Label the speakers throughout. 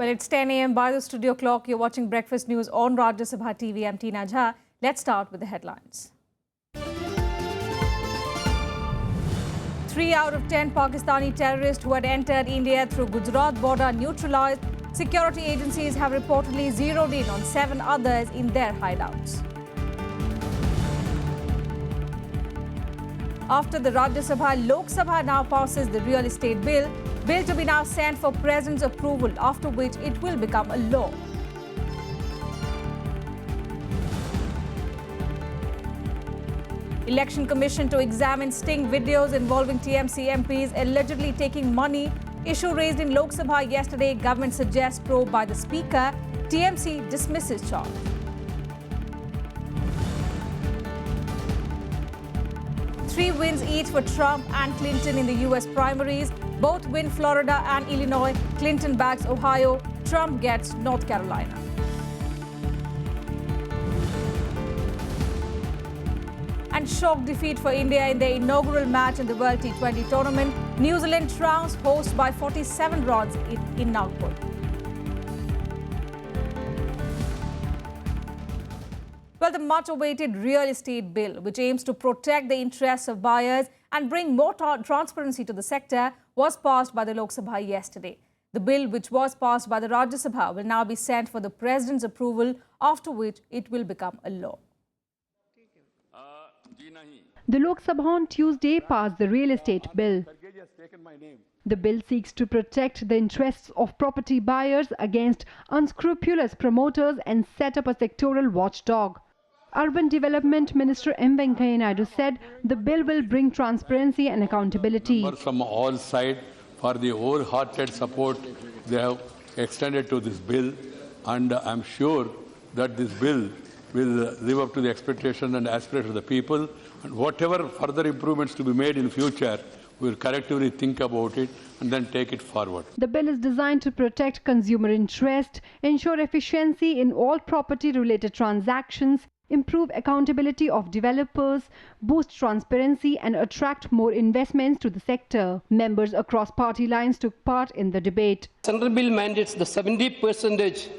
Speaker 1: Well, it's 10 a.m. by the studio clock. You're watching Breakfast News on Rajya Sabha TV. I'm Tina Jha. Let's start with the headlines. 3 out of 10 Pakistani terrorists who had entered India through Gujarat border neutralized. Security agencies have reportedly zeroed in on 7 others in their hideouts. After the Rajya Sabha, Lok Sabha now passes the real estate bill to be now sent for President's approval, after which it will become a law. Election Commission to examine sting videos involving TMC MPs allegedly taking money. Issue raised in Lok Sabha yesterday. Government suggests probe by the Speaker. TMC dismisses charge. Three wins each for Trump and Clinton in the US primaries. Both win Florida and Illinois. Clinton bags Ohio. Trump gets North Carolina. And shock defeat for India in their inaugural match in the World T20 tournament. New Zealand trounced host by 47 runs in Nagpur. Well, the much-awaited real estate bill, which aims to protect the interests of buyers and bring more transparency to the sector, was passed by the Lok Sabha yesterday. The bill, which was passed by the Rajya Sabha, will now be sent for the President's approval, after which it will become a law.
Speaker 2: The Lok Sabha on Tuesday passed the real estate bill. The bill seeks to protect the interests of property buyers against unscrupulous promoters and set up a sectoral watchdog. Urban Development Minister M. Venkaiah Naidu said the bill will bring transparency and accountability.
Speaker 3: From all sides for the wholehearted support they have extended to this bill, and I'm sure that this bill will live up to the expectation and aspiration of the people, and whatever further improvements to be made in future, we will collectively think about it and then take it forward.
Speaker 2: The bill is designed to protect consumer interest, ensure efficiency in all property-related transactions, improve accountability of developers, boost transparency and attract more investments to the sector. Members across party lines took part in the debate.
Speaker 4: Central bill mandates the 70%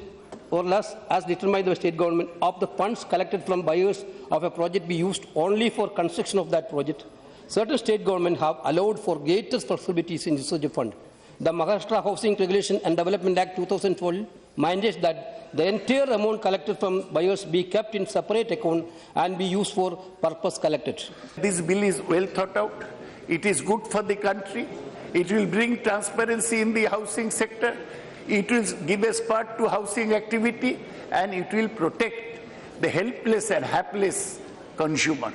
Speaker 4: or less, as determined by the state government, of the funds collected from buyers of a project be used only for construction of that project. Certain state governments have allowed for greater flexibilities in usage of fund. The Maharashtra Housing Regulation and Development Act 2012 mandates that the entire amount collected from buyers be kept in separate account and be used for purpose collected.
Speaker 5: This bill is well thought out. It is good for the country. It will bring transparency in the housing sector. It will give a spurt to housing activity, and it will protect the helpless and hapless consumer.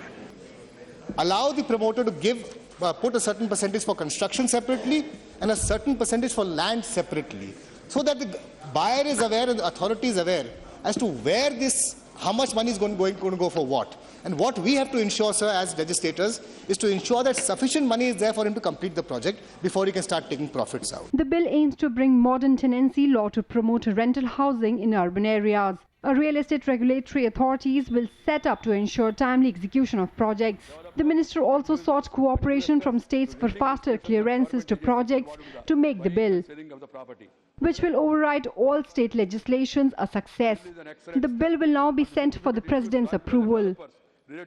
Speaker 6: Allow the promoter to put a certain percentage for construction separately and a certain percentage for land separately, so that the buyer is aware and the authority is aware as to where how much money is going to go for what. And what we have to ensure, sir, as legislators, is to ensure that sufficient money is there for him to complete the project before he can start taking profits out.
Speaker 2: The bill aims to bring modern tenancy law to promote rental housing in urban areas. A real estate regulatory authorities will set up to ensure timely execution of projects. The minister also sought cooperation from states for faster clearances to projects to make the bill, which will override all state legislations, a success. The bill will now be sent for the President's approval.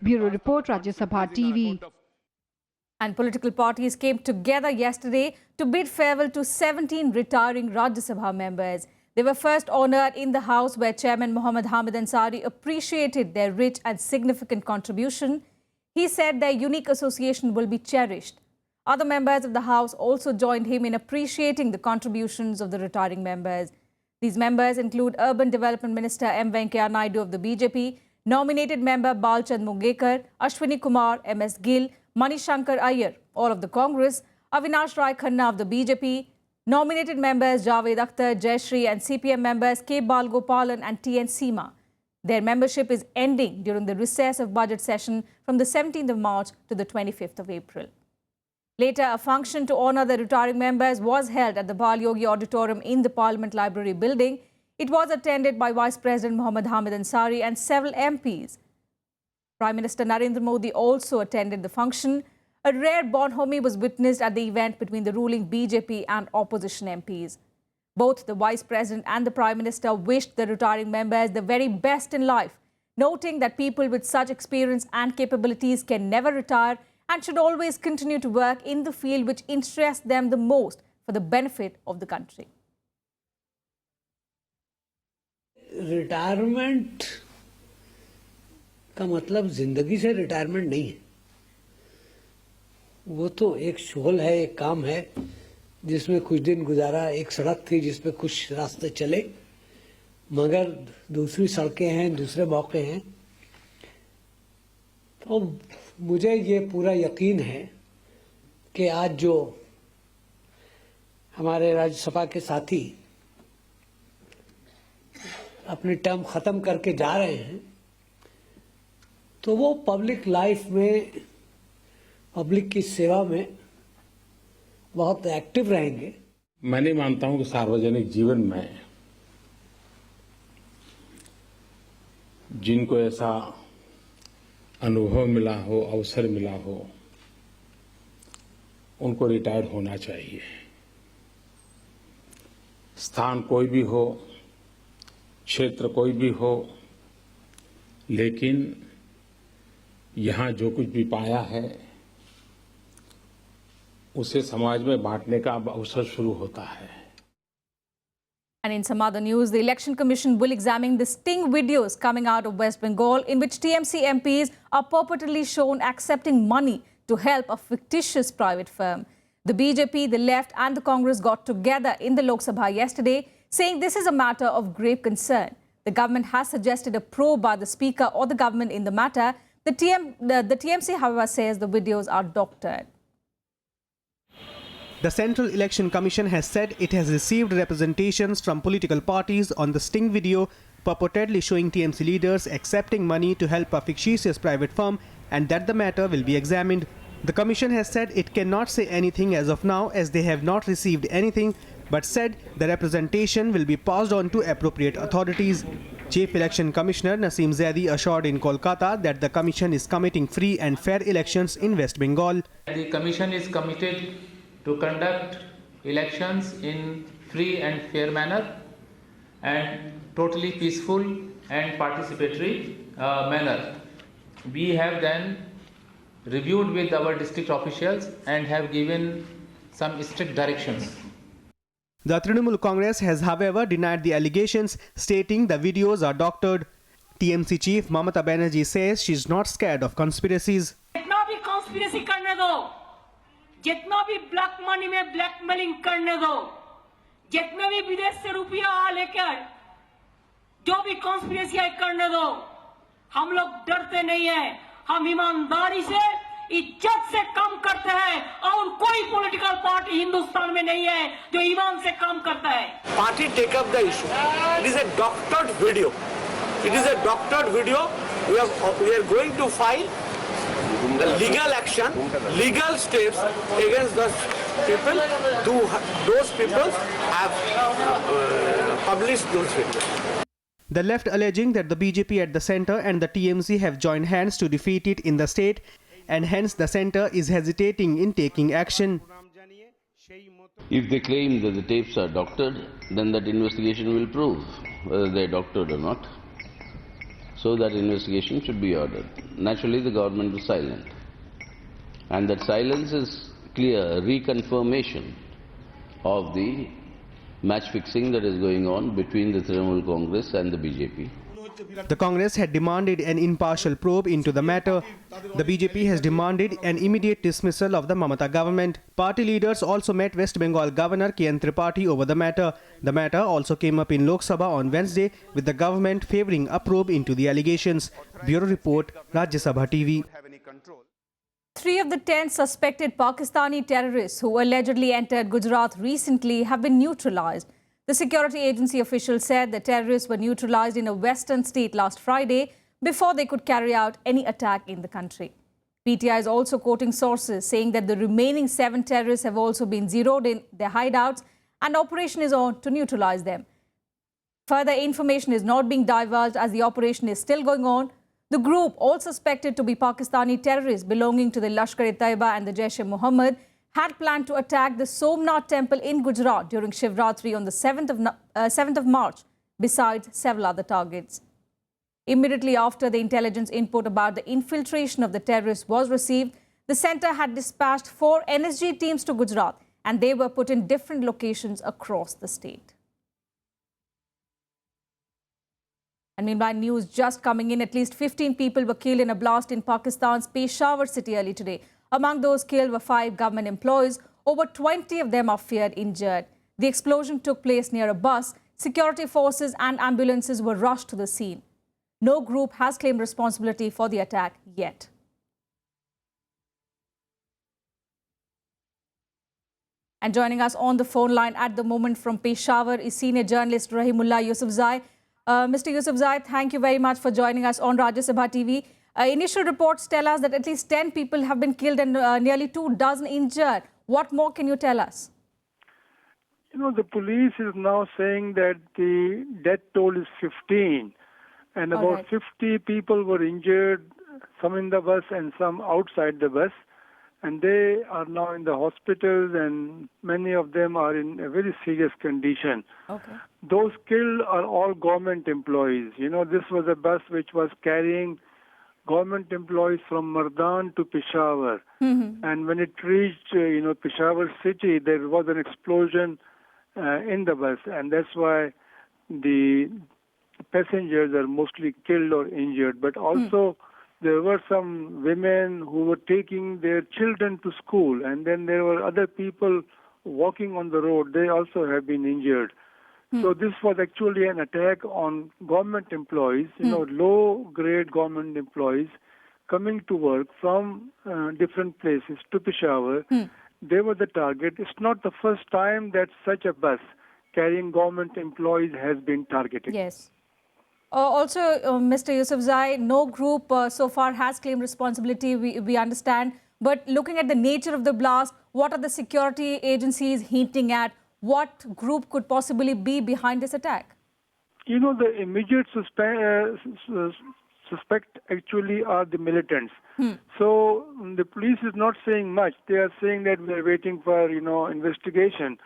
Speaker 2: Bureau Report, Rajya Sabha TV.
Speaker 1: And political parties came together yesterday to bid farewell to 17 retiring Rajya Sabha members. They were first honoured in the House, where Chairman Mohammad Hamid Ansari appreciated their rich and significant contribution. He said their unique association will be cherished. Other members of the House also joined him in appreciating the contributions of the retiring members. These members include Urban Development Minister M. Venkaiah Naidu of the BJP, nominated member Balchand Mungekar, Ashwini Kumar, MS Gill, Manishankar Iyer, all of the Congress, Avinash Rai Khanna of the BJP, nominated members Javed Akhtar, Jayashree, and CPM members K. Balgopalan and T.N. Seema. Their membership is ending during the recess of budget session from the 17th of March to the 25th of April. Later, a function to honour the retiring members was held at the Bal Yogi Auditorium in the Parliament Library building. It was attended by Vice President Mohammad Hamid Ansari and several MPs. Prime Minister Narendra Modi also attended the function. A rare bonhomie was witnessed at the event between the ruling BJP and opposition MPs. Both the Vice President and the Prime Minister wished the retiring members the very best in life, noting that people with such experience and capabilities can never retire and should always continue to work in the field which interests them the most for the benefit of the country.
Speaker 7: Retirement का मतलब जिंदगी से retirement नहीं है, वो तो एक शोल है, एक काम है जिसमें कुछ दिन गुजारा, एक सड़क थी जिसपे कुछ रास्ते चले, मगर दूसरी सड़कें हैं, दूसरे मौके हैं। तो मुझे ये पूरा यकीन है कि आज जो हमारे राज्यसभा के साथी अपनी टर्म खत्म करके जा रहे हैं, तो वो पब्लिक लाइफ में, पब्लिक की सेवा में बहुत एक्टिव रहेंगे।
Speaker 8: मैं नहीं मानता हूं कि सार्वजनिक जीवन में जिनको ऐसा अनुभव मिला हो, अवसर मिला हो, उनको रिटायर होना चाहिए। स्थान कोई भी हो, क्षेत्र कोई भी हो, लेकिन यहां जो कुछ भी पाया है उसे समाज में बांटने का अब अवसर शुरू होता है।
Speaker 1: And in some other news, the Election Commission will examine the sting videos coming out of West Bengal in which TMC MPs are purportedly shown accepting money to help a fictitious private firm. The BJP, the left and the Congress got together in the Lok Sabha yesterday, saying this is a matter of grave concern. The government has suggested a probe by the Speaker or the government in the matter. The TMC, however, says the videos are doctored.
Speaker 9: The Central Election Commission has said it has received representations from political parties on the sting video purportedly showing TMC leaders accepting money to help a fictitious private firm, and that the matter will be examined. The Commission has said it cannot say anything as of now as they have not received anything, but said the representation will be passed on to appropriate authorities. Chief Election Commissioner Naseem Zaidi assured in Kolkata that the Commission is committing free and fair elections in West Bengal.
Speaker 10: The Commission is committed to conduct elections in free and fair manner and totally peaceful and participatory manner. We have then reviewed with our district officials and have given some strict directions.
Speaker 9: The Trinamool Congress has, however, denied the allegations, stating the videos are doctored. TMC chief Mamata Banerjee says she is not scared of conspiracies.
Speaker 11: जितना भी black money में blackmailing करने दो, जितना भी विदेश से रुपया लेकर जो भी कॉन्स्पिरेसी करने दो, हम लोग डरते नहीं हैं, हम ईमानदारी से, इज्जत से काम करते हैं और कोई पॉलिटिकल पार्टी हिंदुस्तान में नहीं है जो ईमान से काम करता है।
Speaker 12: Party take up the issue. It is a doctored video. It is a doctored video. We are going to file the legal action, legal steps against those people. Those people have published those videos.
Speaker 9: The left alleging that the BJP at the centre and the TMC have joined hands to defeat it in the state, and hence the centre is hesitating in taking action.
Speaker 13: If they claim that the tapes are doctored, then that investigation will prove whether they are doctored or not. So that investigation should be ordered. Naturally, the government was silent. And that silence is clear reconfirmation of the match fixing that is going on between the Trinamool Congress and the BJP.
Speaker 9: The Congress had demanded an impartial probe into the matter. The BJP has demanded an immediate dismissal of the Mamata government. Party leaders also met West Bengal Governor K.N. Tripathi over the matter. The matter also came up in Lok Sabha on Wednesday, with the government favouring a probe into the allegations. Bureau Report, Rajya Sabha TV.
Speaker 1: 3 of the 10 suspected Pakistani terrorists who allegedly entered Gujarat recently have been neutralized. The security agency officials said the terrorists were neutralized in a western state last Friday before they could carry out any attack in the country. PTI is also quoting sources saying that the remaining 7 terrorists have also been zeroed in their hideouts and operation is on to neutralize them. Further information is not being divulged as the operation is still going on. The group, all suspected to be Pakistani terrorists belonging to the Lashkar-e-Taiba and the Jaish-e-Mohammed, had planned to attack the Somnath temple in Gujarat during Shivratri on the 7th of March, besides several other targets. Immediately after the intelligence input about the infiltration of the terrorists was received, the centre had dispatched 4 NSG teams to Gujarat, and they were put in different locations across the state. And meanwhile, news just coming in, at least 15 people were killed in a blast in Pakistan's Peshawar city early today. Among those killed were 5 government employees. Over 20 of them are feared injured. The explosion took place near a bus. Security forces and ambulances were rushed to the scene. No group has claimed responsibility for the attack yet. And joining us on the phone line at the moment from Peshawar is senior journalist Rahimullah Yusuf Zai. Mr. Yusuf Zai, thank you very much for joining us on Rajya Sabha TV. Initial reports tell us that at least 10 people have been killed and nearly 24 injured. What more can you tell us?
Speaker 14: You know, the police is now saying that the death toll is 15 and about 50 people were injured, some in the bus and some outside the bus. And they are now in the hospitals and many of them are in a very serious condition.
Speaker 1: Okay.
Speaker 14: Those killed are all government employees. You know, this was a bus which was carrying government employees from Mardan to Peshawar. And when it reached, Peshawar city, there was an explosion in the bus. And that's why the passengers are mostly killed or injured. But also, there were some women who were taking their children to school, and then there were other people walking on the road. They also have been injured. So this was actually an attack on government employees, low-grade government employees coming to work from different places to Peshawar. They were the target. It's not the first time that such a bus carrying government employees has been targeted.
Speaker 1: Yes. Also, Mr. Yusuf Zai, no group so far has claimed responsibility, we understand. But looking at the nature of the blast, what are the security agencies hinting at? What group could possibly be behind this attack?
Speaker 14: You know, the immediate suspect actually are the militants. So the police is not saying much. They are saying that we are waiting for, investigation.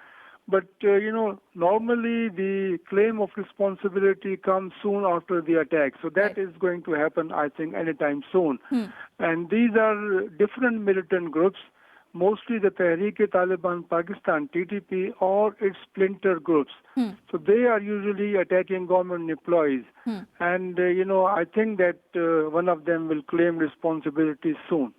Speaker 14: But, normally the claim of responsibility comes soon after the attack. So that is going to happen, I think, anytime soon. And these are different militant groups, mostly the Tehreek-e-Taliban Pakistan, TTP, or its splinter groups. So they are usually attacking government employees. And, I think that one of them will claim responsibility soon.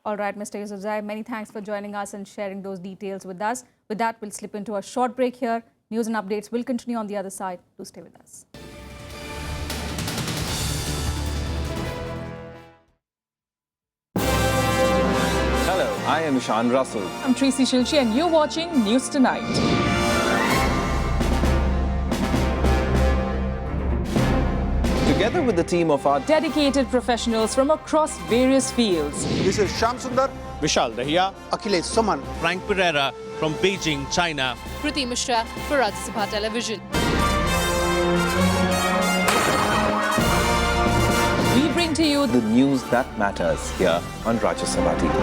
Speaker 1: All right, Mr. Yusuf Zai, many thanks for joining us and sharing those details with us. With that, we'll slip into a short break here. News and updates will continue on the other side. Do stay with us.
Speaker 15: Hello, I am Ishan Russell.
Speaker 16: I'm Tracy Shilchi and you're watching News Tonight.
Speaker 15: Together with the team of our
Speaker 16: dedicated professionals from across various fields.
Speaker 17: This is Shyam Sundar,
Speaker 18: Vishal Dahiya,
Speaker 17: Akhilesh Suman,
Speaker 18: Frank Pereira from Beijing, China.
Speaker 19: Kriti Mishra for Rajya Sabha Television.
Speaker 16: We bring to you
Speaker 15: the news that matters here on Rajya Sabha TV.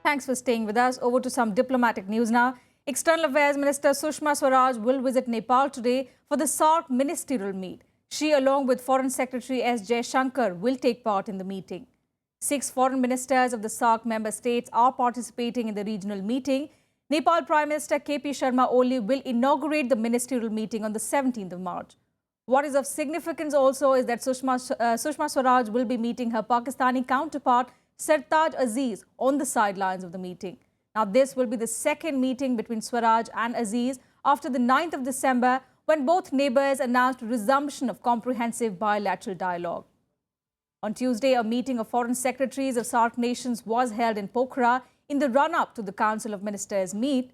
Speaker 1: Thanks for staying with us. Over to some diplomatic news now. External Affairs Minister Sushma Swaraj will visit Nepal today for the SAARC ministerial meet. She, along with Foreign Secretary S. Jaishankar, will take part in the meeting. 6 foreign ministers of the SAARC member states are participating in the regional meeting. Nepal Prime Minister K.P. Sharma Oli will inaugurate the ministerial meeting on the 17th of March. What is of significance also is that Sushma Swaraj will be meeting her Pakistani counterpart Sartaj Aziz on the sidelines of the meeting. Now, this will be the second meeting between Swaraj and Aziz after the 9th of December, when both neighbours announced resumption of comprehensive bilateral dialogue. On Tuesday, a meeting of foreign secretaries of SAARC nations was held in Pokhara in the run-up to the Council of Ministers meet.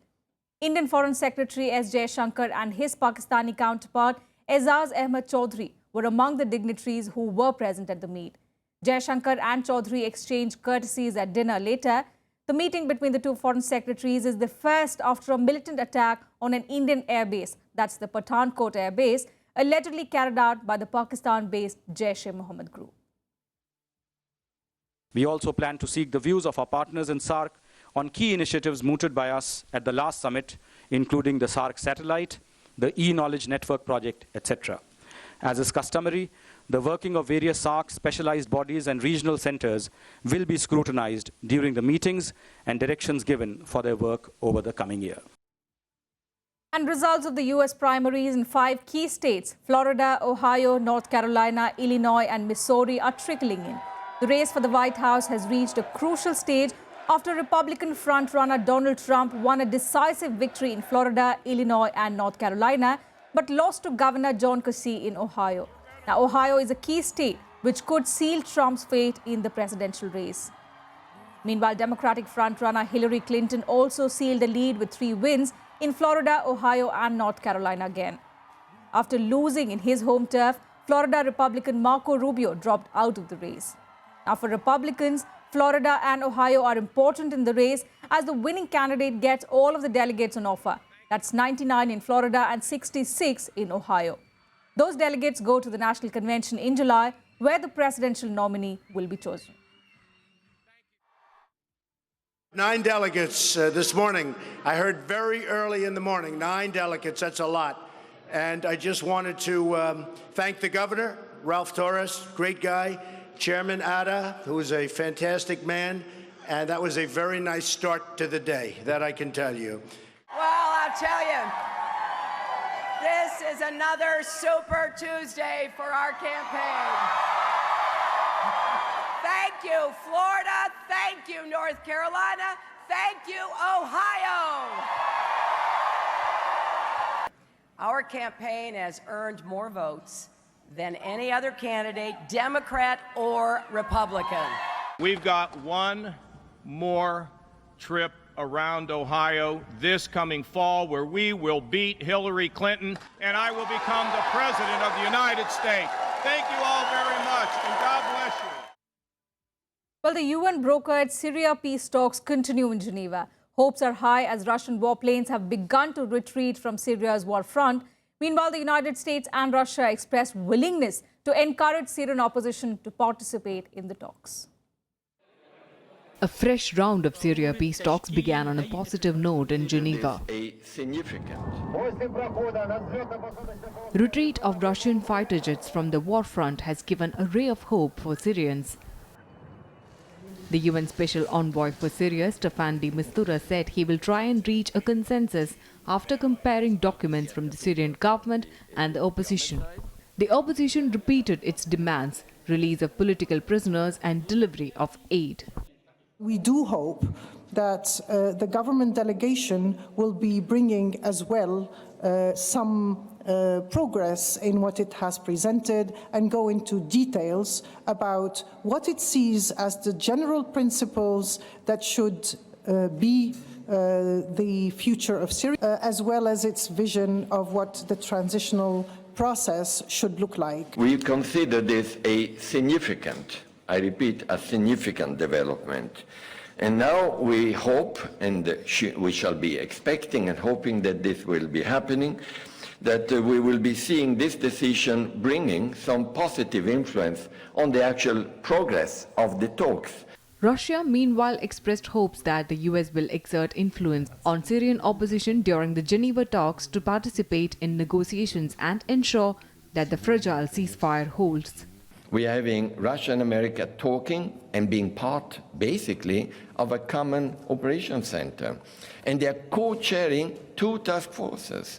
Speaker 1: Indian Foreign Secretary S. Jaishankar and his Pakistani counterpart Aizaz Ahmad Chaudhry were among the dignitaries who were present at the meet. Jaishankar and Chaudhry exchanged courtesies at dinner later. The meeting between the two foreign secretaries is the first after a militant attack on an Indian airbase, that's the Pathankot airbase, allegedly carried out by the Pakistan-based Jaish-e-Mohammed group.
Speaker 17: We also plan to seek the views of our partners in SAARC on key initiatives mooted by us at the last summit, including the SAARC satellite, the e-knowledge network project, etc. As is customary, the working of various SAARC specialized bodies and regional centers will be scrutinized during the meetings and directions given for their work over the coming year.
Speaker 1: And results of the U.S. primaries in 5 key states, Florida, Ohio, North Carolina, Illinois, and Missouri, are trickling in. The race for the White House has reached a crucial stage after Republican frontrunner Donald Trump won a decisive victory in Florida, Illinois, and North Carolina, but lost to Governor John Kasich in Ohio. Now, Ohio is a key state which could seal Trump's fate in the presidential race. Meanwhile, Democratic frontrunner Hillary Clinton also sealed a lead with 3 wins in Florida, Ohio, and North Carolina again. After losing in his home turf, Florida Republican Marco Rubio dropped out of the race. Now, for Republicans, Florida and Ohio are important in the race as the winning candidate gets all of the delegates on offer. That's 99 in Florida and 66 in Ohio. Those delegates go to the National Convention in July, where the presidential nominee will be chosen.
Speaker 20: 9 delegates this morning. I heard very early in the morning, 9 delegates, that's a lot. And I just wanted to thank the governor, Ralph Torres, great guy, Chairman Ada, who is a fantastic man, and that was a very nice start to the day, that I can tell you.
Speaker 21: Well, I'll tell you, this is another Super Tuesday for our campaign. Thank you, Florida. Thank you, North Carolina. Thank you, Ohio. Our campaign has earned more votes than any other candidate, Democrat or Republican.
Speaker 22: We've got one more trip around Ohio this coming fall where we will beat Hillary Clinton and I will become the President of the United States. Thank you all very much and God bless you.
Speaker 1: Well, the UN brokered Syria peace talks continue in Geneva. Hopes are high as Russian warplanes have begun to retreat from Syria's war front. Meanwhile, the United States and Russia expressed willingness to encourage Syrian opposition to participate in the talks.
Speaker 23: A fresh round of Syria peace talks began on a positive note in Geneva. Retreat of Russian fighter jets from the war front has given a ray of hope for Syrians. The UN Special Envoy for Syria, Staffan de Mistura, said he will try and reach a consensus after comparing documents from the Syrian government and the opposition. The opposition repeated its demands, release of political prisoners and delivery of aid.
Speaker 24: We do hope that the government delegation will be bringing as well some progress in what it has presented and go into details about what it sees as the general principles that should be the future of Syria, as well as its vision of what the transitional process should look like.
Speaker 25: We consider this a significant, I repeat, a significant development. And now we hope, and we shall be expecting and hoping that this will be happening, that we will be seeing this decision bringing some positive influence on the actual progress of the talks.
Speaker 23: Russia, meanwhile, expressed hopes that the US will exert influence on Syrian opposition during the Geneva talks to participate in negotiations and ensure that the fragile ceasefire holds.
Speaker 25: We are having Russia and America talking and being part, basically, of a common operation center. And they are co-chairing 2 task forces.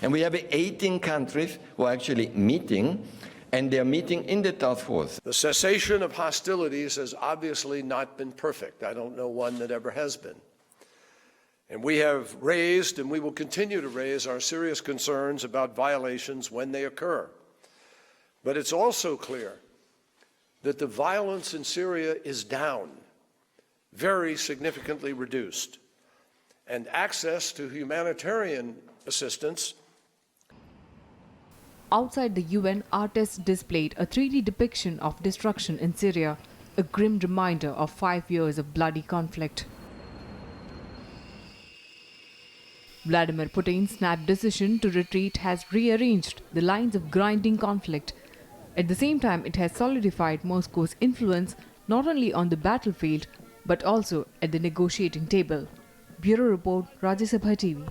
Speaker 25: And we have 18 countries who are actually meeting, and they are meeting in the task force.
Speaker 26: The cessation of hostilities has obviously not been perfect. I don't know one that ever has been. And we have raised, and we will continue to raise, our serious concerns about violations when they occur. But it's also clear that the violence in Syria is down, very significantly reduced, and access to humanitarian assistance.
Speaker 23: Outside the UN, artists displayed a 3D depiction of destruction in Syria, a grim reminder of 5 years of bloody conflict. Vladimir Putin's snap decision to retreat has rearranged the lines of grinding conflict. At the same time, it has solidified Moscow's influence not only on the battlefield but also at the negotiating table. Bureau Report, Rajya Sabha TV.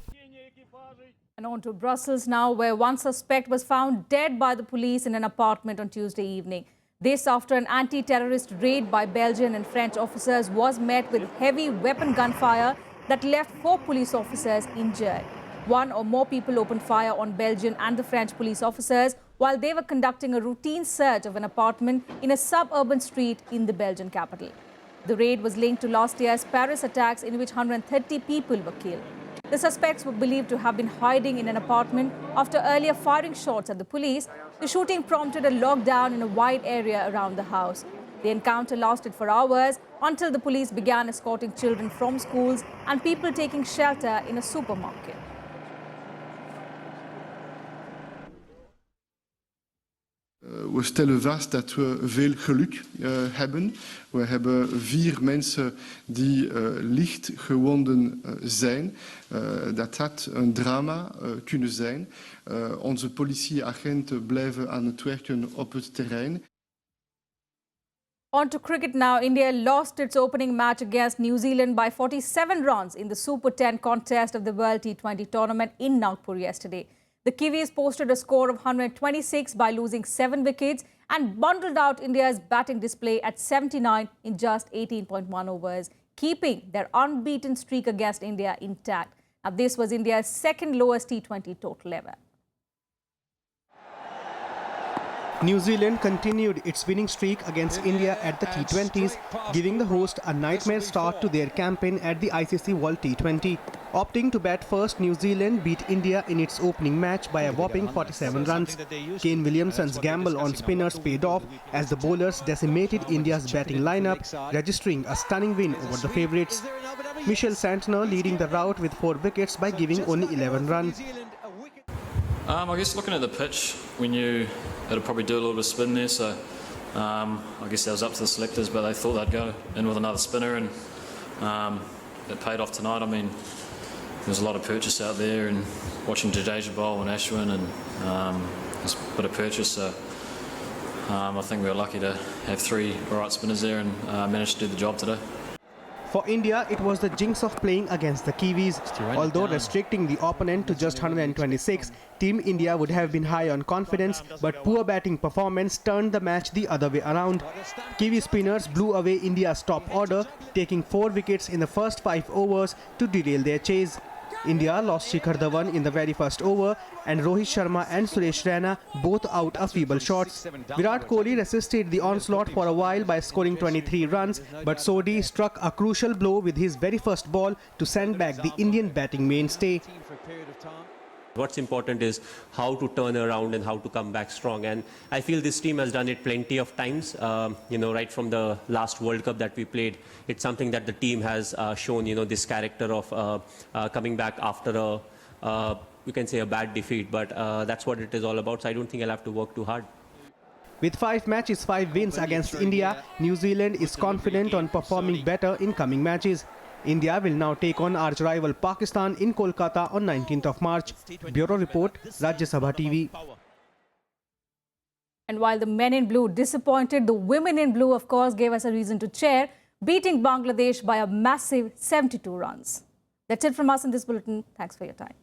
Speaker 1: And on to Brussels now, where one suspect was found dead by the police in an apartment on Tuesday evening. This after an anti-terrorist raid by Belgian and French officers was met with heavy weapon gunfire that left 4 police officers injured. 1 or more people opened fire on Belgian and the French police officers while they were conducting a routine search of an apartment in a suburban street in the Belgian capital. The raid was linked to last year's Paris attacks in which 130 people were killed. The suspects were believed to have been hiding in an apartment after earlier firing shots at the police. The shooting prompted a lockdown in a wide area around the house. The encounter lasted for hours until the police began escorting children from schools and people taking shelter in a supermarket.
Speaker 2: We stellen vast dat we veel geluk hebben. We hebben 4 mensen die licht gewonden zijn. Dat had een drama kunnen zijn. Onze politieagenten blijven aan het werken op het terrein.
Speaker 1: On to cricket now. India lost its opening match against New Zealand by 47 runs in the Super 10 contest of the World T20 tournament in Nagpur yesterday. The Kiwis posted a score of 126 by losing 7 wickets and bundled out India's batting display at 79 in just 18.1 overs, keeping their unbeaten streak against India intact. Now, this was India's second lowest T20 total ever.
Speaker 9: New Zealand continued its winning streak against India at the T20s, giving the host a nightmare start to their campaign at the ICC World T20. Opting to bat first, New Zealand beat India in its opening match by a whopping 47 runs. Kane Williamson's gamble on spinners paid off as the bowlers decimated India's batting lineup, registering a stunning win over the favourites. Michel Santner leading the rout with 4 wickets by giving only 11 runs.
Speaker 3: I guess looking at the pitch, we knew it'd probably do a little bit of spin there, so I guess that was up to the selectors, but they thought they'd go in with another spinner, and it paid off tonight. I mean, there's a lot of purchase out there, and watching Jadeja bowl and Ashwin, and there's a bit of purchase, so I think we were lucky to have 3 alright spinners there and managed to do the job today.
Speaker 9: For India, it was the jinx of playing against the Kiwis. Although restricting the opponent to just 126, Team India would have been high on confidence, but poor batting performance turned the match the other way around. Kiwi spinners blew away India's top order, taking 4 wickets in the first 5 overs to derail their chase. India lost Shikhar Dhawan in the very first over, and Rohit Sharma and Suresh Raina both out a feeble shots. Virat Kohli resisted the onslaught for a while by scoring 23 runs, but Sodhi struck a crucial blow with his very first ball to send back the Indian batting mainstay.
Speaker 4: What's important is how to turn around and how to come back strong, and I feel this team has done it plenty of times. Right from the last World Cup that we played, it's something that the team has shown. This character of coming back after you can say a bad defeat, but that's what it is all about. So I don't think I'll have to work too hard.
Speaker 9: With 5 matches, 5 wins against India, New Zealand is confident on performing better in coming matches. India will now take on arch rival Pakistan in Kolkata on 19th of March. Bureau Report, Rajya Sabha TV.
Speaker 1: And while the men in blue disappointed, the women in blue, of course, gave us a reason to cheer, beating Bangladesh by a massive 72 runs. That's it from us in this bulletin. Thanks for your time.